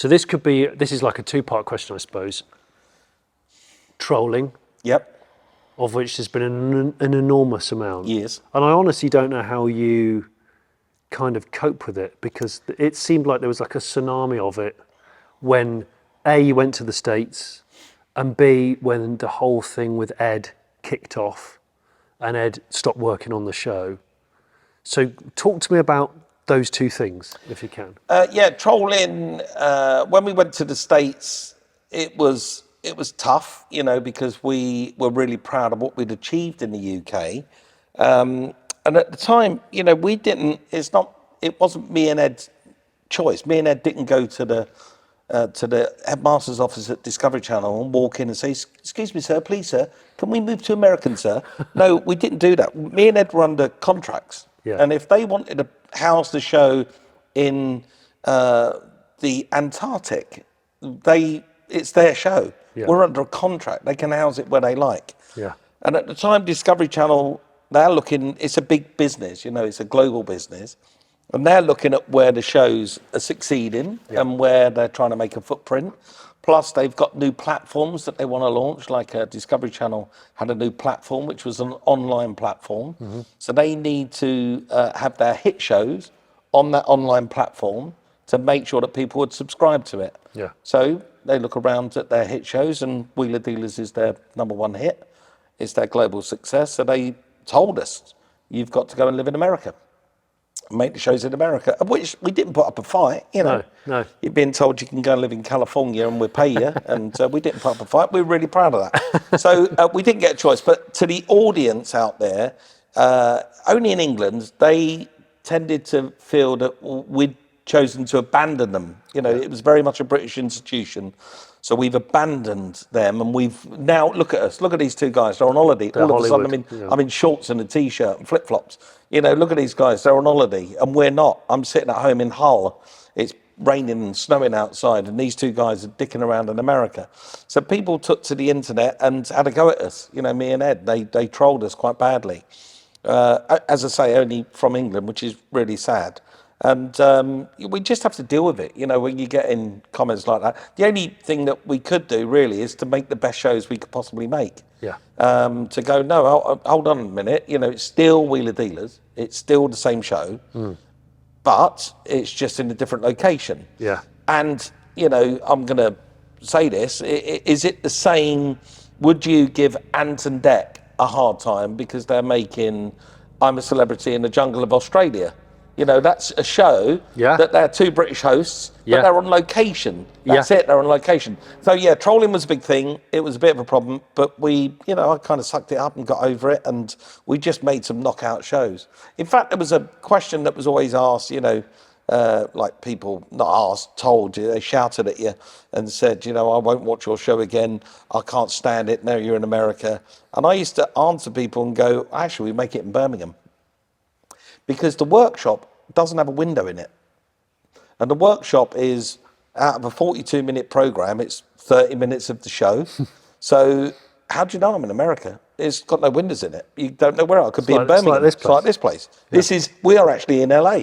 So this is like a two-part question, I suppose. Trolling. Yep. Of which there's been an enormous amount. Yes. And I honestly don't know how you kind of cope with it, because it seemed like there was like a tsunami of it when A, you went to the States, and B, when the whole thing with Edd kicked off and Edd stopped working on the show. So talk to me about those two things, if you can. Trolling, when we went to the States, it was tough, because we were really proud of what we'd achieved in the UK. And at the time, it wasn't me and Ed's choice. Me and Edd didn't go to the headmaster's office at Discovery Channel and walk in and say, "Excuse me, sir, please, sir, can we move to American, sir?" No, we didn't do that. Me and Edd were under contracts. Yeah. And if they wanted to house the show in the Antarctic, it's their show. Yeah. We're under a contract. They can house it where they like. Yeah. And at the time, Discovery Channel, they're looking, it's a big business, it's a global business. And they're looking at where the shows are succeeding and where they're trying to make a footprint. Plus, they've got new platforms that they want to launch, like Discovery Channel had a new platform, which was an online platform. Mm-hmm. So they need to have their hit shows on that online platform to make sure that people would subscribe to it. Yeah. So they look around at their hit shows, and Wheeler Dealers is their number one hit. It's their global success. So they told us, "You've got to go and live in America, make the shows in America," of which we didn't put up a fight, No. You're being told you can go and live in California and we'll pay you, and we didn't put up a fight. We were really proud of that. So we didn't get a choice. But to the audience out there, only in England, they tended to feel that we'd chosen to abandon them. It was very much a British institution. So we've abandoned them, and we've now, look at us, look at these two guys, they're on holiday. They're all of Hollywood, a sudden I'm in shorts and a t-shirt and flip-flops. Look at these guys, they're on holiday, and we're not. I'm sitting at home in Hull, it's raining and snowing outside, and these two guys are dicking around in America. So people took to the internet and had a go at us, me and Edd, they trolled us quite badly. As I say, only from England, which is really sad. And we just have to deal with it, when you get in comments like that. The only thing that we could do, really, is to make the best shows we could possibly make. Yeah. To go, no, hold on a minute, it's still Wheeler Dealers, it's still the same show, but it's just in a different location. Yeah. And, I'm going to say this, is it the same, would you give Ant and Dec a hard time because they're making I'm a Celebrity in the Jungle of Australia? That's a show that they're two British hosts, but they're on location. That's it, they're on location. So trolling was a big thing. It was a bit of a problem, but we, I kind of sucked it up and got over it, and we just made some knockout shows. In fact, there was a question that was always asked, like people, not asked, told you, they shouted at you and said, I won't watch your show again. I can't stand it. Now you're in America. And I used to answer people and go, actually, we make it in Birmingham. Because the workshop doesn't have a window in it. And the workshop is, out of a 42-minute program, it's 30 minutes of the show. So how do you know I'm in America? It's got no windows in it. You don't know where I could be in Birmingham. It's like this place. Yeah. We are actually in LA.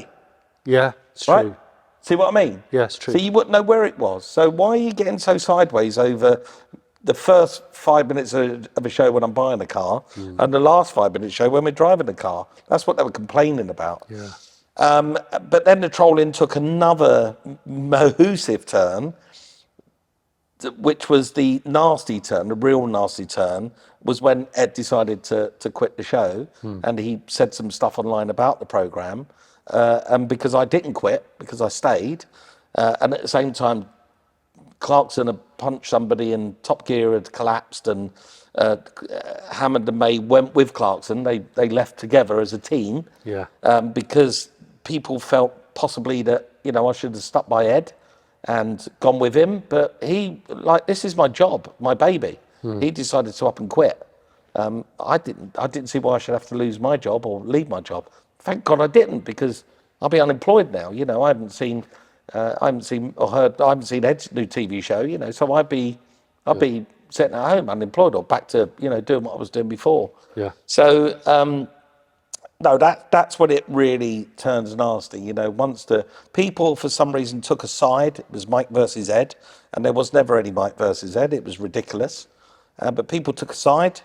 Yeah, it's true. Right? See what I mean? Yeah, it's true. So you wouldn't know where it was. So why are you getting so sideways over the first 5 minutes of a show when I'm buying a car and the last 5 minute show when we're driving the car? That's what they were complaining about. Yeah. But then the trolling took another massive turn, which was the nasty turn, the real nasty turn, was when Edd decided to quit the show, and he said some stuff online about the programme. And because I didn't quit, because I stayed, and at the same time, Clarkson had punched somebody and Top Gear had collapsed, and Hammond and May went with Clarkson. They left together as a team. Yeah. Because people felt possibly that, I should have stuck by Edd and gone with him. But he, this is my job, my baby. He decided to up and quit. I didn't see why I should have to lose my job or leave my job. Thank God I didn't, because I'll be unemployed now. I haven't seen Edd's new TV show, so I'd be sitting at home unemployed or back to, doing what I was doing before. Yeah. So No, that's when it really turns nasty. Once the people for some reason took a side, it was Mike versus Ed, and there was never any Mike versus Ed. It was ridiculous. But people took a side,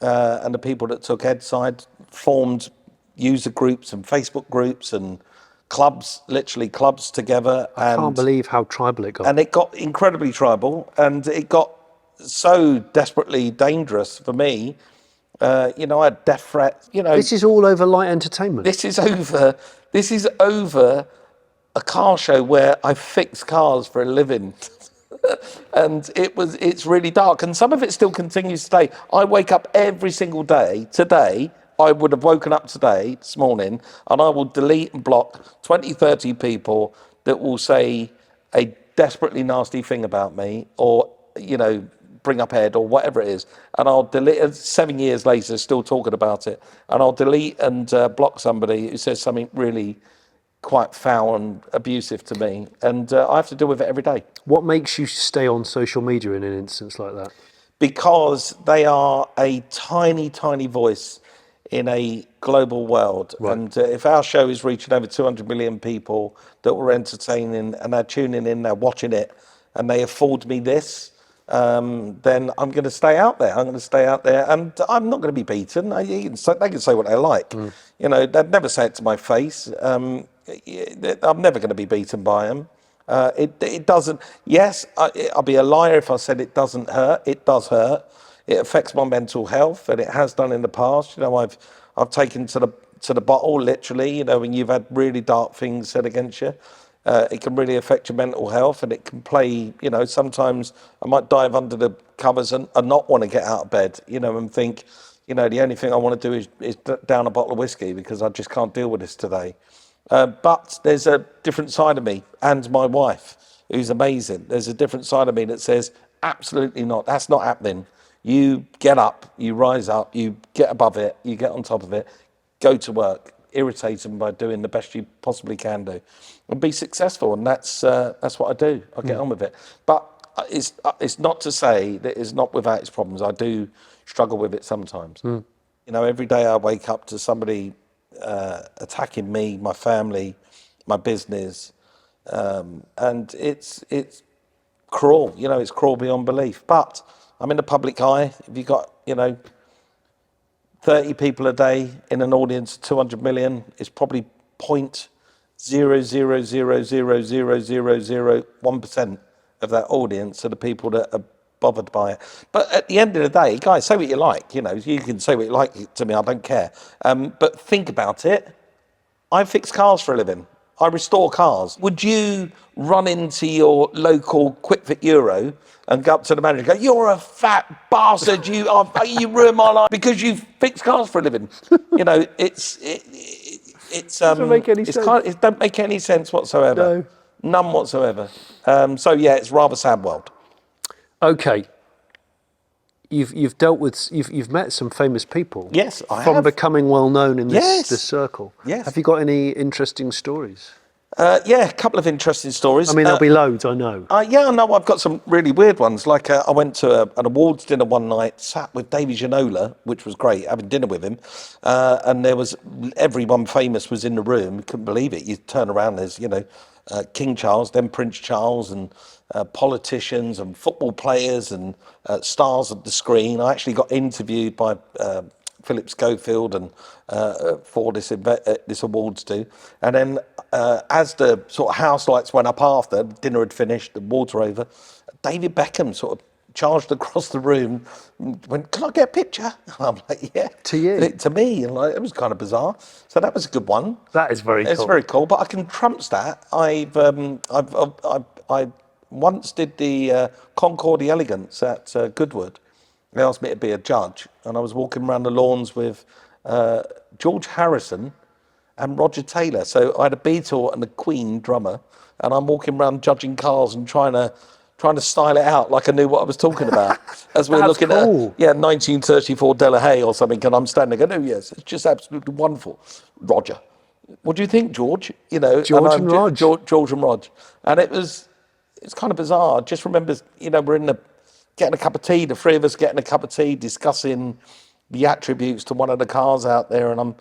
and the people that took Ed's side formed user groups and Facebook groups and clubs, literally clubs together. I can't believe how tribal it got. And it got incredibly tribal, and it got so desperately dangerous for me. I had death threats. This is all over light entertainment. This is over a car show where I fix cars for a living. And it's really dark, and some of it still continues today. I wake up every single day. Today, I would have woken up this morning, and I will delete and block 20, 30 people that will say a desperately nasty thing about me, or, bring up Ed or whatever it is. And I'll delete, 7 years later, still talking about it. And I'll delete and block somebody who says something really quite foul and abusive to me, and I have to deal with it every day. What makes you stay on social media in an instance like that? Because they are a tiny, tiny voice in a global world. Right. And if our show is reaching over 200 million people that were entertaining, and they're tuning in, they're watching it, and they afford me this, then I'm going to stay out there. I'm going to stay out there, and I'm not going to be beaten. They can say what they like. They'd never say it to my face. I'm never going to be beaten by them. It doesn't. Yes, I'll be a liar if I said it doesn't hurt. It does hurt. It affects my mental health, and it has done in the past. I've taken to the bottle, literally. When you've had really dark things said against you, it can really affect your mental health, and it can play. Sometimes I might dive under the covers and not want to get out of bed. And think, the only thing I want to do is down a bottle of whiskey because I just can't deal with this today. But there's a different side of me, and my wife, who's amazing. There's a different side of me that says, absolutely not. That's not happening. You get up, you rise up, you get above it, you get on top of it, go to work, irritate them by doing the best you possibly can do, and be successful. And that's what I do. I get on with it. But it's not to say that it's not without its problems. I do struggle with it sometimes. Every day I wake up to somebody attacking me, my family, my business, and it's cruel. It's cruel beyond belief. But I'm in the public eye. If you've got 30 people a day in an audience of 200 million, it's probably 0.000000001% of that audience are the people that are bothered by it. But at the end of the day, guys, say what you like. You can say what you like to me. I don't care. But think about it. I fix cars for a living. I restore cars. Would you run into your local Quick Fit Euro and go up to the manager and go, "You're a fat bastard. You ruined my life because you fix cars for a living"? It doesn't make any sense. It don't make any sense whatsoever. No. None whatsoever. So yeah, it's rather sad world. Okay. You've dealt with you've met some famous people. Yes, I from have. becoming well known in this Yes. this circle. Yes. Have you got any interesting stories? Yeah, a couple of interesting stories. I mean, there'll be loads, I know. Yeah, no, I've got some really weird ones. Like I went to an awards dinner one night, sat with Davy Ginola, which was great, having dinner with him. And there was everyone famous was in the room. You couldn't believe it. You turn around, there's King Charles, then Prince Charles, and politicians and football players and stars of the screen. I actually got interviewed by Philip Schofield and for this awards do, and then as the sort of house lights went up after dinner had finished, the awards were over, David Beckham sort of charged across the room, went, "Can I get a picture?" And I'm like, "Yeah." To you? To me, and it was kind of bizarre. So that was a good one. That is very It's cool. very cool, but I can trumps that. I once did the Concord the Elegance at Goodwood. They asked me to be a judge, and I was walking around the lawns with George Harrison and Roger Taylor. So I had a Beatle and a Queen drummer, and I'm walking around judging cars and trying to style it out like I knew what I was talking about. As we're looking cool. at 1934 Delahaye or something, and I'm standing going, "Oh yes, it's just absolutely wonderful." Roger, what do you think, George? George and Rog. George and Rog, and it's kind of bizarre. I just remember, we're getting a cup of tea, the three of us getting a cup of tea, discussing the attributes to one of the cars out there, and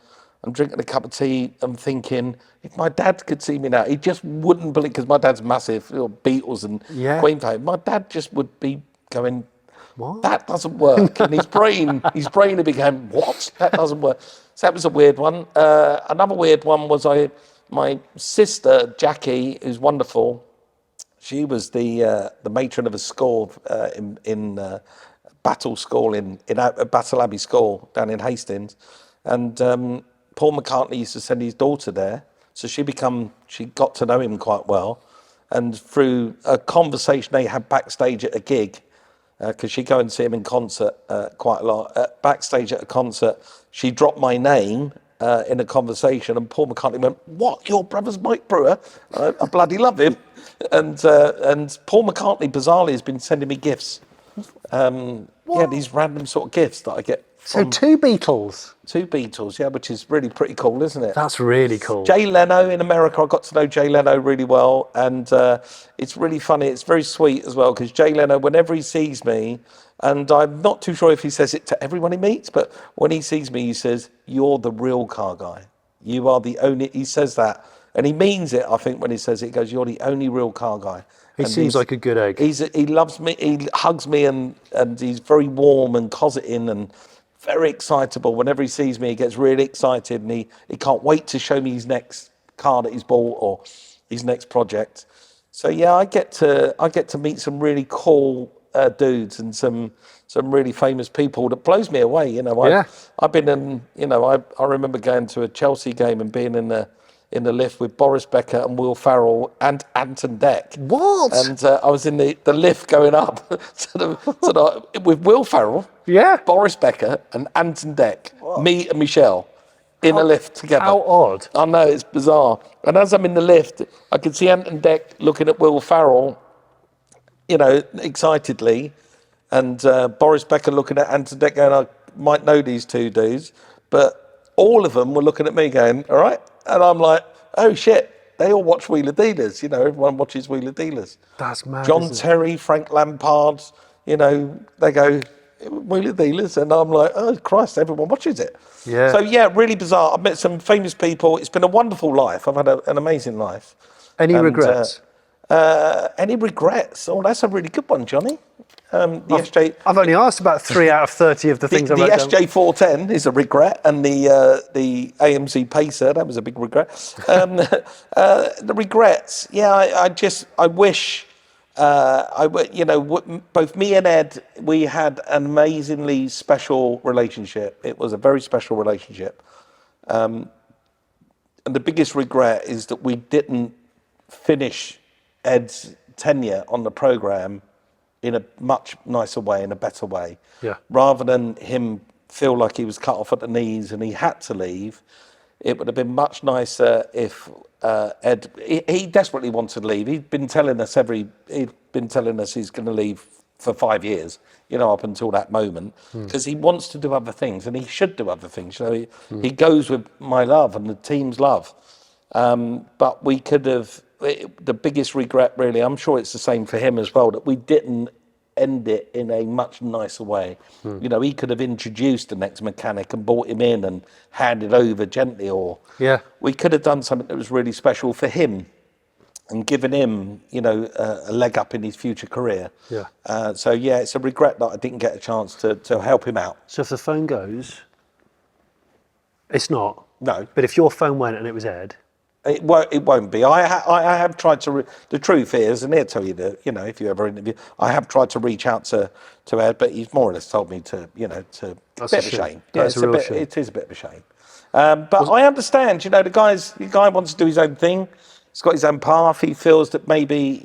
I'm drinking a cup of tea. I'm thinking, if my dad could see me now, he just wouldn't believe, because my dad's massive, Beatles and Yeah. Queen fan. My dad just would be going, What? that doesn't work. And his brain became, what? That doesn't work. So that was a weird one. Another weird one was my sister, Jackie, who's wonderful. She was the matron of a school in Battle School in Battle Abbey School down in Hastings, and Paul McCartney used to send his daughter there, so she got to know him quite well, and through a conversation they had backstage at a gig, because she'd go and see him in concert quite a lot. Backstage at a concert, she dropped my name in a conversation, and Paul McCartney went, "What? Your brother's Mike Brewer?" I bloody love him. And Paul McCartney, bizarrely, has been sending me gifts. These random sort of gifts that I get So from two Beatles. two Beatles, which is really pretty cool, isn't it? That's really cool. Jay Leno in America, I got to know Jay Leno really well, and it's really funny. It's very sweet as well, because Jay Leno, whenever he sees me, and I'm not too sure if he says it to everyone he meets, but when he sees me, he says, "You're the real car guy. You are the only," he says that. And he means it, I think, when he says it. He goes, "You're the only real car guy." He seems like a good egg. He loves me. He hugs me, and he's very warm and cosseting and very excitable. Whenever he sees me, he gets really excited, and he can't wait to show me his next car that he's bought or his next project. So yeah, I get to meet some really cool dudes and some really famous people that blows me away. I've been in. I remember going to a Chelsea game and being in the lift with Boris Becker and Will Ferrell and Anton Deck. What? And I was in the lift going up with Will Ferrell, Yeah. Boris Becker and Anton Deck, me and Michelle in a lift together. How odd. I know, it's bizarre. And as I'm in the lift, I could see Anton Deck looking at Will Ferrell, excitedly, and Boris Becker looking at Anton Deck going, "I might know these two dudes," but all of them were looking at me going, "All right." And I'm like, "Oh shit, they all watch Wheeler Dealers." Everyone watches Wheeler Dealers. That's mad. John isn't it? Terry, Frank Lampard, they go, "Wheeler Dealers." And I'm like, "Oh Christ, everyone watches it." Yeah. So yeah, really bizarre. I've met some famous people. It's been a wonderful life. I've had an amazing life. Any regrets? Any regrets? Oh, that's a really good one, Johnny. The SJ. I've only asked about 3 out of 30 of the things I've The wrote down. SJ410 is a regret, and the AMC Pacer, that was a big regret. The regrets, yeah, I wish, both me and Ed, we had an amazingly special relationship. It was a very special relationship. And the biggest regret is that we didn't finish Ed's tenure on the programme in a much nicer way, in a better way. Yeah. Rather than him feel like he was cut off at the knees and he had to leave, it would have been much nicer if Ed, he desperately wanted to leave. He'd been telling us he's going to leave for 5 years, up until that moment, because he wants to do other things, and he should do other things. He goes with my love and the team's love. But we could have, the biggest regret really, I'm sure it's the same for him as well, that we didn't end it in a much nicer way. He could have introduced the next mechanic and brought him in and handed over gently, or we could have done something that was really special for him and given him, a leg up in his future career. So yeah, it's a regret that I didn't get a chance to help him out. So if the phone goes, it's not. No. But if your phone went and it was Ed, It won't be. I have tried to. The truth is, and he'll tell you that, if you ever interview, I have tried to reach out to Ed, but he's more or less told me to. It's a bit of a shame. That's a real shame. It is a bit of a shame. But I understand. The guy wants to do his own thing. He's got his own path. He feels that maybe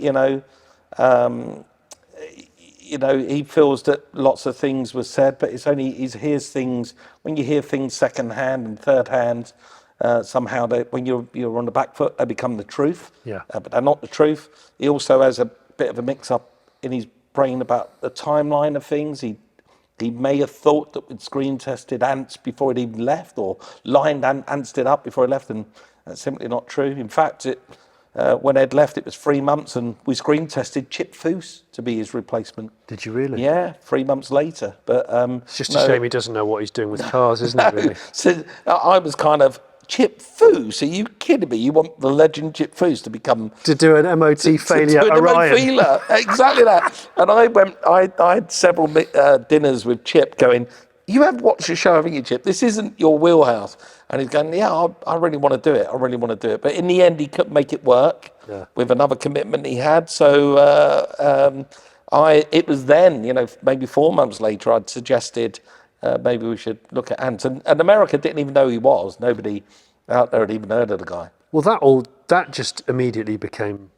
he feels that lots of things were said, but it's only he hears things when you hear things second hand and third hand. Somehow, when you're on the back foot, they become the truth. But they're not the truth. He also has a bit of a mix-up in his brain about the timeline of things. He may have thought that we'd screen tested Ants before he'd even left, or lined Anstead up before he left, and that's simply not true. In fact, when Ed left, it was 3 months, and we screen tested Chip Foose to be his replacement. did you really? Yeah, 3 months later. But It's just a shame he doesn't know what he's doing with cars, isn't it, really? So I was kind of Chip Foose? Are you kidding me? You want the legend Chip Foose to become To do an MOT failure, to an Orion. failure. Exactly that. And I had several dinners with Chip going, you have watched the show, haven't you, Chip? This isn't your wheelhouse. And he's going, yeah, I really want to do it. I really want to do it. But in the end, he couldn't make it work with another commitment he had. So it was then, maybe 4 months later, I'd suggested maybe we should look at Ant. And America didn't even know who he was. Nobody out there had even heard of the guy. Well, that just immediately became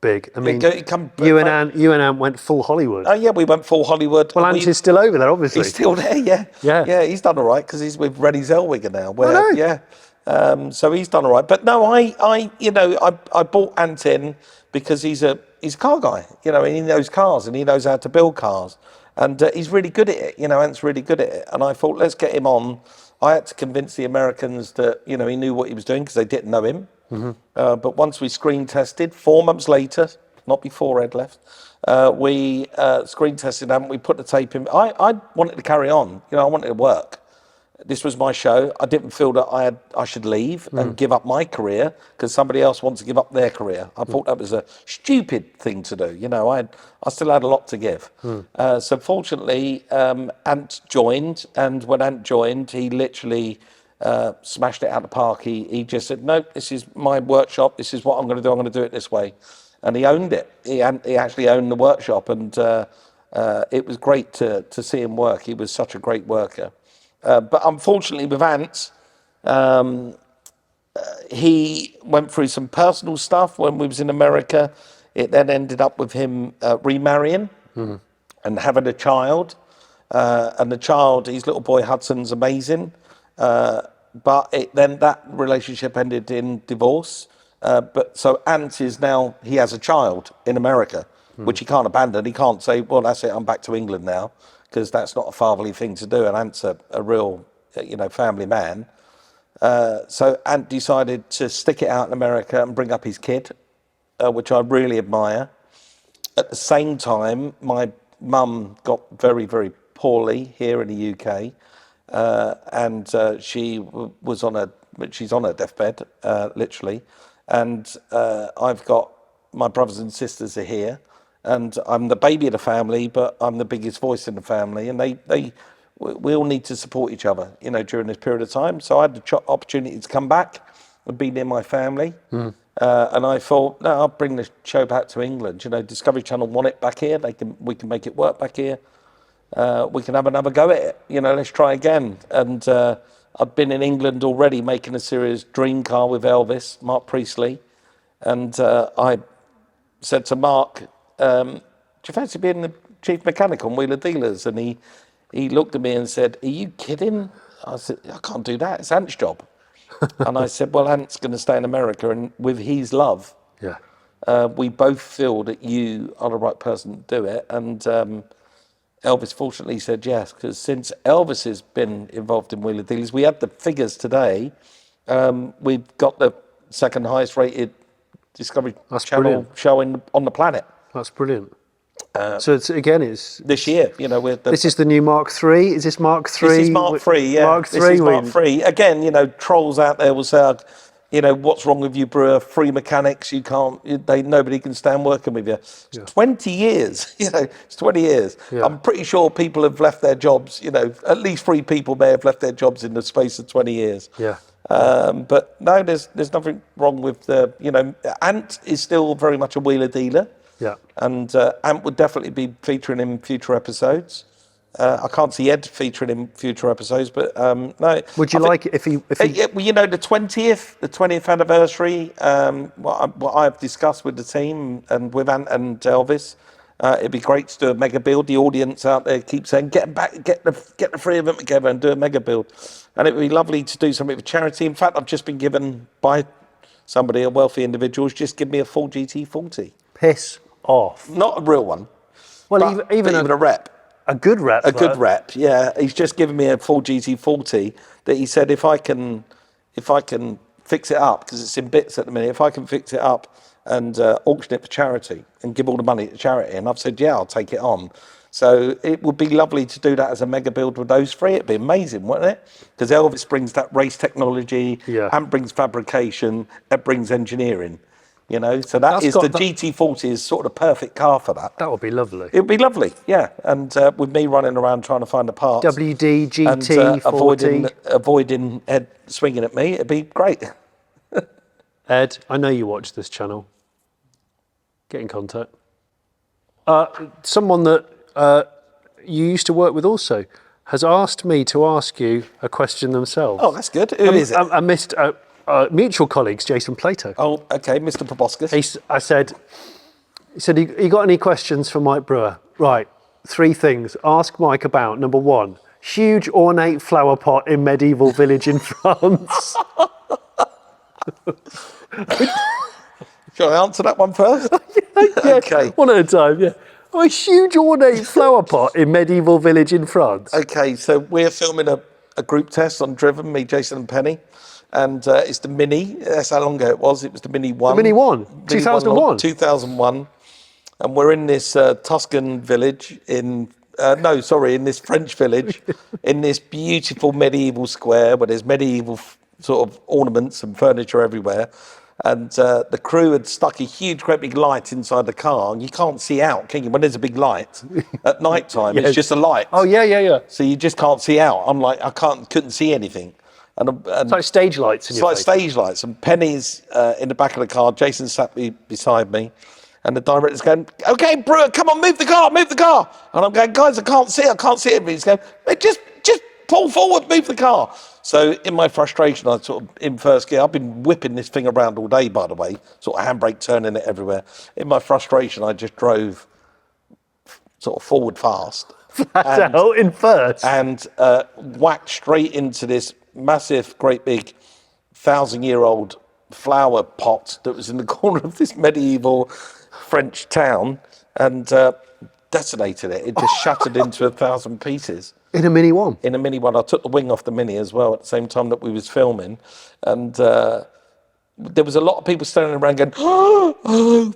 big. I mean, you and Ant went full Hollywood. Oh yeah, we went full Hollywood. Well, Ant is still over there, obviously. He's still there, yeah. Yeah. He's done all right because he's with Rennie Zellweger now. Where, I know. Yeah. So he's done all right. But no, I bought Ant in because he's a car guy, and he knows cars and he knows how to build cars. And he's really good at it, Ant's really good at it. And I thought, let's get him on. I had to convince the Americans that, he knew what he was doing because they didn't know him. Mm-hmm. But once we screen tested, 4 months later, not before Ed left, we screen tested and we put the tape in. I wanted to carry on, I wanted to work. This was my show. I didn't feel that I should leave and give up my career because somebody else wants to give up their career. I thought that was a stupid thing to do. I still had a lot to give. So fortunately, Ant joined, and when Ant joined, he literally smashed it out of the park. He just said, no, this is my workshop. This is what I'm going to do. I'm going to do it this way. And he owned it. He actually owned the workshop, and it was great to see him work. He was such a great worker. But unfortunately with Ant, he went through some personal stuff when we was in America. It then ended up with him remarrying and having a child. And the child, his little boy Hudson's amazing. But then that relationship ended in divorce. But so Ant is now, he has a child in America, which he can't abandon. He can't say, well, that's it, I'm back to England now, because that's not a fatherly thing to do. And Ant's a real, family man. So Ant decided to stick it out in America and bring up his kid, which I really admire. At the same time, my mum got very, very poorly here in the UK. And she's on her deathbed, literally. And I've got, my brothers and sisters are here, and I'm the baby of the family, but I'm the biggest voice in the family. And we all need to support each other, during this period of time. So I had the opportunity to come back and be near my family. And I thought, no, I'll bring the show back to England. Discovery Channel want it back here. We can make it work back here. We can have another go at it. Let's try again. And I've been in England already making a series, Dream Car with Elvis, Mark Priestley. And I said to Mark, do you fancy being the chief mechanic on Wheeler Dealers? And he looked at me and said, are you kidding? I said, I can't do that. It's Ant's job. And I said, well, Ant's going to stay in America. And with his love, we both feel that you are the right person to do it. And Elvis fortunately said yes, because since Elvis has been involved in Wheeler Dealers, we had the figures today. We've got the second highest rated Discovery Channel show on the planet. That's brilliant. So it's this year. This is the new Mark III. Is this Mark III? This is Mark III. Yeah, Mark III. This is Mark III. Again, trolls out there will say, what's wrong with you, Brewer? Free mechanics. You can't. Nobody can stand working with you. It's 20 years. It's 20 years. Yeah. I'm pretty sure people have left their jobs. At least 3 people may have left their jobs in the space of 20 years. Yeah. But no, there's nothing wrong with the. Ant is still very much a Wheeler dealer. Yeah. And Ant would definitely be featuring in future episodes. I can't see Ed featuring in future episodes, but no. Would you like it if he? The 20th anniversary. What I've discussed with the team and with Ant and Elvis, it'd be great to do a mega build. The audience out there keep saying, get them back, get the 3 of them together and do a mega build, and it would be lovely to do something for charity. In fact, I've just been given by somebody, a wealthy individual, who's just given me a full GT40. Piss off. Not a real one. Well, even a rep. A good rep. A good rep, yeah. He's just given me a full GT40 that he said if I can fix it up, because it's in bits at the minute, if I can fix it up and auction it for charity and give all the money to charity. And I've said, yeah, I'll take it on. So it would be lovely to do that as a mega build with those three. It'd be amazing, wouldn't it? Because Elvis brings that race technology, Yeah. and brings fabrication, that brings engineering. You know, so that That's is got the that- GT40 is sort of the perfect car for that. That would be lovely. It'd be lovely, yeah. And with me running around trying to find the parts WD, and GT, 40. avoiding Ed swinging at me, it'd be great. Ed, I know you watch this channel. Get in contact. Someone that you used to work with also has asked me to ask you a question themselves. Oh, that's good. Who is it? I missed mutual colleagues, Jason Plato. Oh, okay, Mr. Proboscis. He said, you got any questions for Mike Brewer? Right, 3 things. Ask Mike about, number 1, huge ornate flower pot in medieval village in France. Shall I answer that one first? Yeah, Okay. one at a time, yeah. Oh, a huge ornate flower pot in medieval village in France. Okay, so we're filming a group test on Driven, me, Jason and Penny. And it's the Mini. That's how long ago it was. It was the Mini 1. The Mini 1? 2001? 2001. And we're in this Tuscan village in this French village, in this beautiful medieval square where there's medieval sort of ornaments and furniture everywhere. And the crew had stuck a huge, great big light inside the car, and you can't see out, can you? When there's a big light at night time, Yes. it's just a light. Oh, yeah. So you just can't see out. I'm like, couldn't see anything. And It's like stage lights in it's your like face. stage lights. And Penny's in the back of the car. Jason sat beside me. And the director's going, okay, Brewer, come on, move the car. And I'm going, guys, I can't see it. And he's going, "Hey, just pull forward, move the car. So in my frustration, I sort of, in first gear, I've been whipping this thing around all day, by the way, sort of handbrake, turning it everywhere. In my frustration, I just drove sort of forward fast. Flat out in first. And whacked straight into this massive, great big 1,000-year-old flower pot that was in the corner of this medieval French town, and detonated it. It just shattered into 1,000 pieces. In a Mini 1? In a Mini 1. I took the wing off the Mini as well at the same time that we was filming, and there was a lot of people standing around going, oh,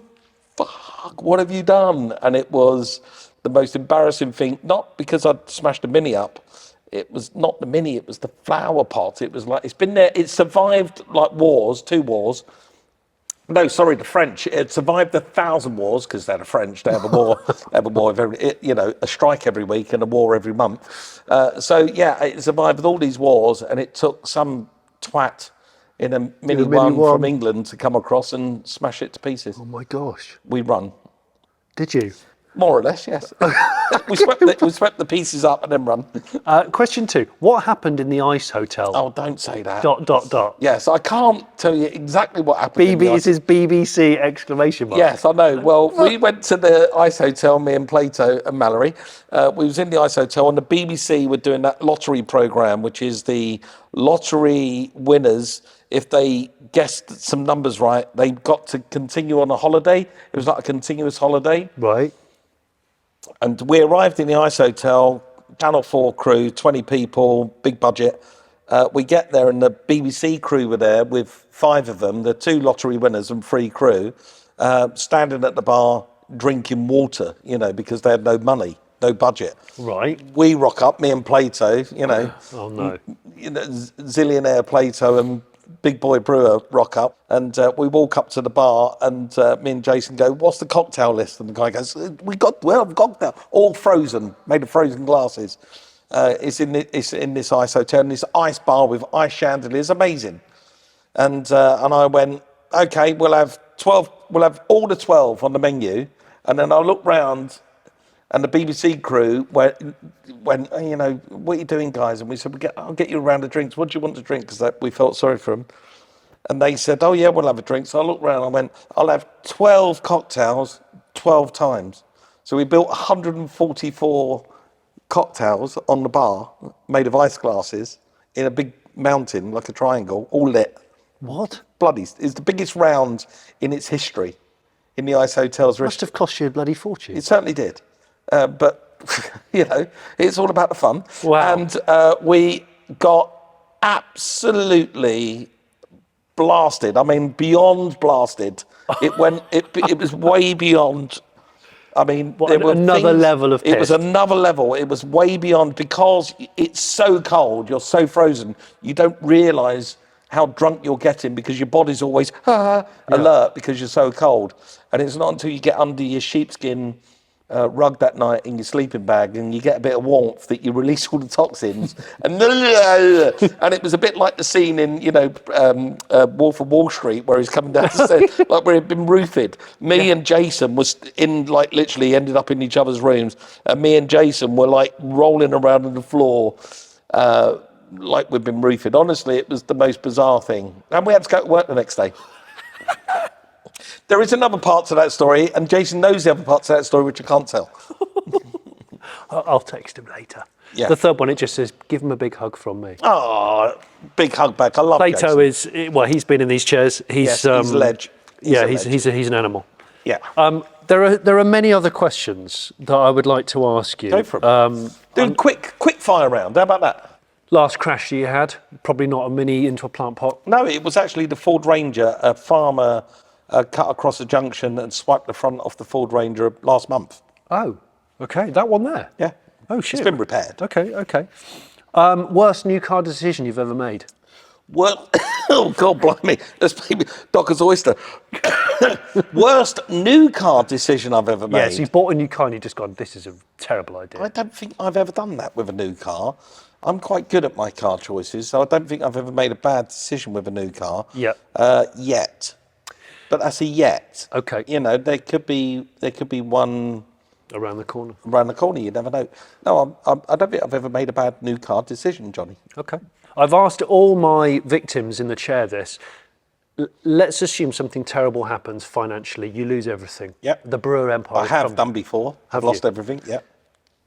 fuck, what have you done? And it was the most embarrassing thing, not because I'd smashed the Mini up. It was not the Mini, it was the flower pot. It was like, it's been there, it survived like wars, 2 wars. No, sorry, the French. It survived the 1,000 wars, because they're the French. They have a war, a strike every week and a war every month. So yeah, it survived with all these wars, and it took some twat in a Mini 1 from England to come across and smash it to pieces. Oh my gosh. We run. Did you? More or less, yes. we swept the pieces up and then run. Question 2. What happened in the Ice Hotel? Oh, don't say that. ... Yes, I can't tell you exactly what happened. This is BBC exclamation mark. Yes, I know. Well, we went to the Ice Hotel, me and Plato and Mallory. We was in the Ice Hotel, and the BBC were doing that lottery programme, which is the lottery winners, if they guessed some numbers right, they got to continue on a holiday. It was like a continuous holiday. Right. And we arrived in the Ice Hotel, Channel 4 crew, 20 people, big budget. We get there, and the BBC crew were there with 5 of them, the 2 lottery winners and 3 crew, standing at the bar drinking water, because they had no money, no budget. Right. We rock up, me and Plato, Oh no. zillionaire Plato and big boy Brewer rock up, and we walk up to the bar, and me and Jason go, what's the cocktail list? And the guy goes, we got 12 cocktail, all frozen, made of frozen glasses. It's in this Ice Hotel, and this ice bar with ice chandeliers, amazing. And I went, okay, we'll have all the 12 on the menu. And then I looked round, and the BBC crew went, what are you doing, guys? And we said, I'll get you a round of drinks. What do you want to drink? Because we felt sorry for them. And they said, oh yeah, we'll have a drink. So I looked round, I went, I'll have 12 cocktails 12 times. So we built 144 cocktails on the bar, made of ice glasses, in a big mountain, like a triangle, all lit. What? Bloody, it's the biggest round in its history in the Ice Hotel's Must have cost you a bloody fortune. It certainly did. But, it's all about the fun. Wow. And we got absolutely blasted. I mean, beyond blasted. It was way beyond. I mean, What, there were another things- level of It was pissed? another level. It was way beyond, because it's so cold, you're so frozen, you don't realise how drunk you're getting because your body's always alert because you're so cold. And it's not until you get under your sheepskin rug that night in your sleeping bag and you get a bit of warmth that you release all the toxins. And it was a bit like the scene in, Wolf of Wall Street where he's coming down the stairs, like where he'd been roofied. Me and Jason was in, like, literally ended up in each other's rooms. And me and Jason were like rolling around on the floor like we'd been roofied. Honestly, it was the most bizarre thing. And we had to go to work the next day. There is another part to that story, and Jason knows the other parts of that story, which I can't tell. I'll text him later. Yeah. The third one, it just says, give him a big hug from me. Oh, big hug back. I love Plato Jason. he's been in these chairs. He's He's a ledge. He's an animal. Yeah. There are many other questions that I would like to ask you. Go for it. Do quick fire round. How about that? Last crash you had, probably not a Mini into a plant pot. No, it was actually the Ford Ranger. A farmer cut across a junction and swiped the front off the Ford Ranger last month. Oh, okay, that one there. Yeah. Oh shit. It's been repaired. Okay. Worst new car decision you've ever made? Well, oh God, blimey, that's maybe Docker's oyster. Worst new car decision I've ever made. Yeah, so you bought a new car and you just gone, this is a terrible idea. I don't think I've ever done that with a new car. I'm quite good at my car choices, so I don't think I've ever made a bad decision with a new car. Yeah. Yet. But that's a yet. Okay. You know, there could be one Around the corner. around the corner. You never know. No, I don't think I've ever made a bad new car decision, Johnny. Okay. I've asked all my victims in the chair this. Let's assume something terrible happens financially. You lose everything. Yep. The brewer empire. I have done before. I've lost you? everything. Yeah.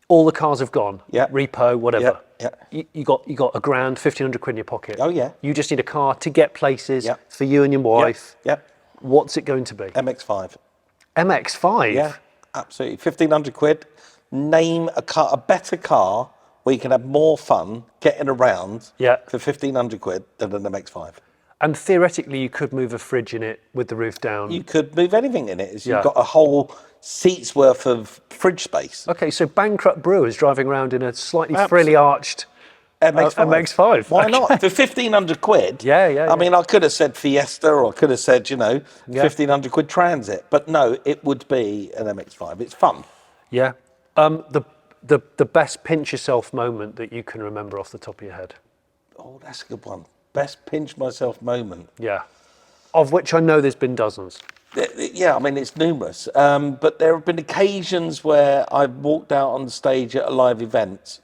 All the cars have gone. Yeah. Repo, whatever. Yeah. You got £1,000, 1,500 quid in your pocket. Oh, yeah. You just need a car to get places Yeah. for you and your wife. Yeah. What's it going to be? MX-5. MX-5? Yeah, absolutely. 1,500 quid. Name a car, a better car where you can have more fun getting around Yeah. for 1,500 quid than an MX-5. And theoretically, you could move a fridge in it with the roof down. You could move anything in it. Yeah. You've got a whole seat's worth of fridge space. Okay, so Bankrupt Brewer is driving around in a slightly Absolutely. frilly arched MX-5. MX-5. Why Okay. not? For 1,500 quid. Yeah. I mean, I could have said Fiesta or I could have said, 1,500 quid Transit. But no, it would be an MX-5. It's fun. Yeah. The best pinch yourself moment that you can remember off the top of your head. Oh, that's a good one. Best pinch myself moment. Yeah. Of which I know there's been dozens. Yeah, I mean, it's numerous. But there have been occasions where I've walked out on stage at a live event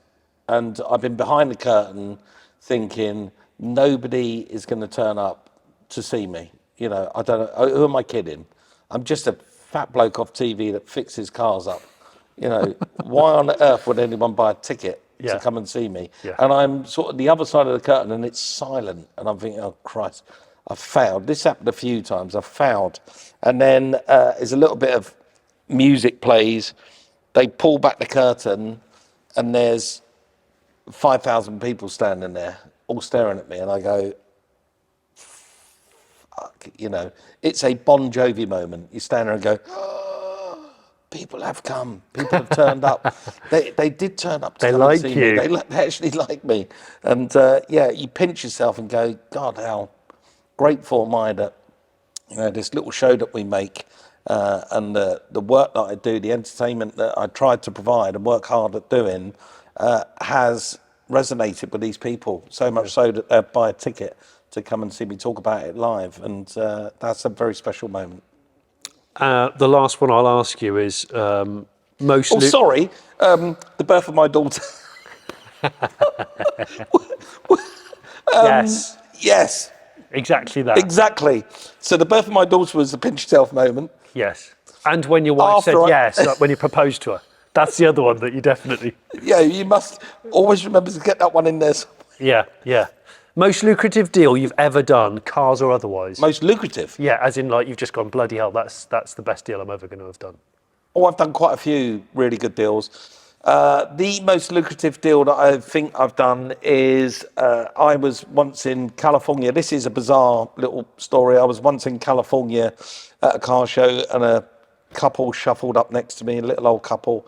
and I've been behind the curtain thinking nobody is going to turn up to see me. I don't know. Who am I kidding? I'm just a fat bloke off TV that fixes cars up. Why on earth would anyone buy a ticket to come and see me? Yeah. And I'm sort of the other side of the curtain and it's silent. And I'm thinking, oh, Christ, I've failed. This happened a few times. I've failed. And then there's a little bit of music plays. They pull back the curtain and there's 5,000 people standing there, all staring at me. And I go, fuck, it's a Bon Jovi moment. You stand there and go, oh, people have come. People have turned up. They did turn up to They come like and see me. you. They actually like me. And you pinch yourself and go, God, how grateful am I that this little show that we make and the work that I do, the entertainment that I tried to provide and work hard at doing has resonated with these people so much so that they'll buy a ticket to come and see me talk about it live. And that's a very special moment. The last one I'll ask you is most... Oh, sorry, the birth of my daughter. Yes. Yes. Exactly that. Exactly. So the birth of my daughter was a pinch yourself moment. Yes. And when your wife said yes, like when you proposed to her. That's the other one that you definitely... Yeah, you must always remember to get that one in there. Yeah. Most lucrative deal you've ever done, cars or otherwise? Most lucrative? Yeah, as in like you've just gone, bloody hell, that's the best deal I'm ever going to have done. Oh, I've done quite a few really good deals. The most lucrative deal that I think I've done is I was once in California. This is a bizarre little story. I was once in California at a car show and a couple shuffled up next to me, a little old couple,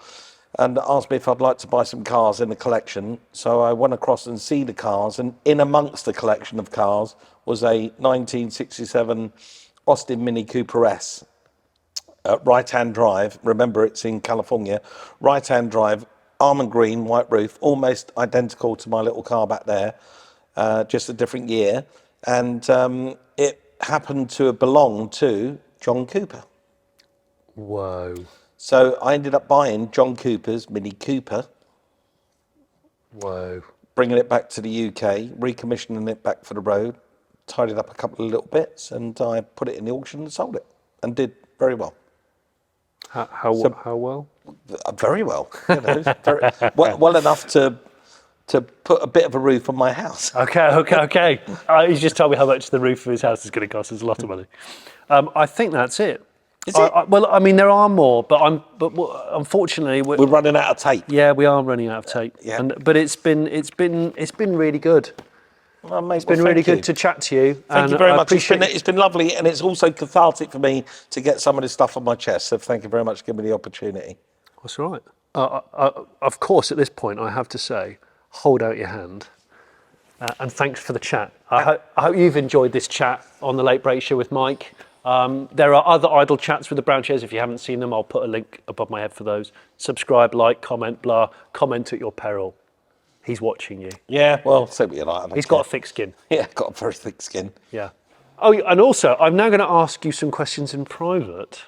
and asked me if I'd like to buy some cars in the collection. So I went across and see the cars, and in amongst the collection of cars was a 1967 Austin Mini Cooper S. Right-hand drive, remember it's in California, right-hand drive, almond green, white roof, almost identical to my little car back there, just a different year. And it happened to have belonged to John Cooper. Whoa. So I ended up buying John Cooper's Mini Cooper, Whoa. bringing it back to the UK, recommissioning it back for the road, tidied up a couple of little bits, and I put it in the auction and sold it, and did very well. How well? Very well, you know, well enough to put a bit of a roof on my house. Okay. He's just told me how much the roof of his house is going to cost. It's a lot of money. I think that's it. Is it? Well, I mean, there are more, but unfortunately, We're running out of tape. yeah, we are running out of tape. Yeah. But it's been really good. Well, mate, It's been really good to chat to you. Thank you very much. It's been lovely, and it's also cathartic for me to get some of this stuff on my chest. So thank you very much for giving me the opportunity. That's right. Of course, at this point, I have to say, hold out your hand. And thanks for the chat. I hope you've enjoyed this chat on the Late Break Show with Mike. There are other idle chats with the brown chairs. If you haven't seen them, I'll put a link above my head for those. Subscribe, like, comment, blah. Comment at your peril. He's watching you. Yeah, well, say what you like. He's got a thick skin. Yeah, got a very thick skin. Yeah. Oh, and also, I'm now going to ask you some questions in private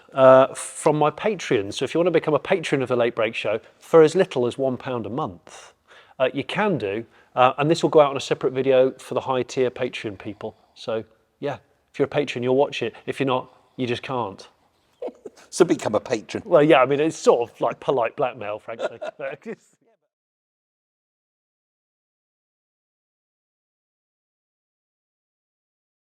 from my Patreon. So if you want to become a patron of the Late Break Show for as little as £1 a month, you can do. And this will go out on a separate video for the high tier Patreon people. So yeah, if you're a patron, you'll watch it. If you're not, you just can't. So become a patron. Well, yeah, I mean, it's sort of like polite blackmail, frankly.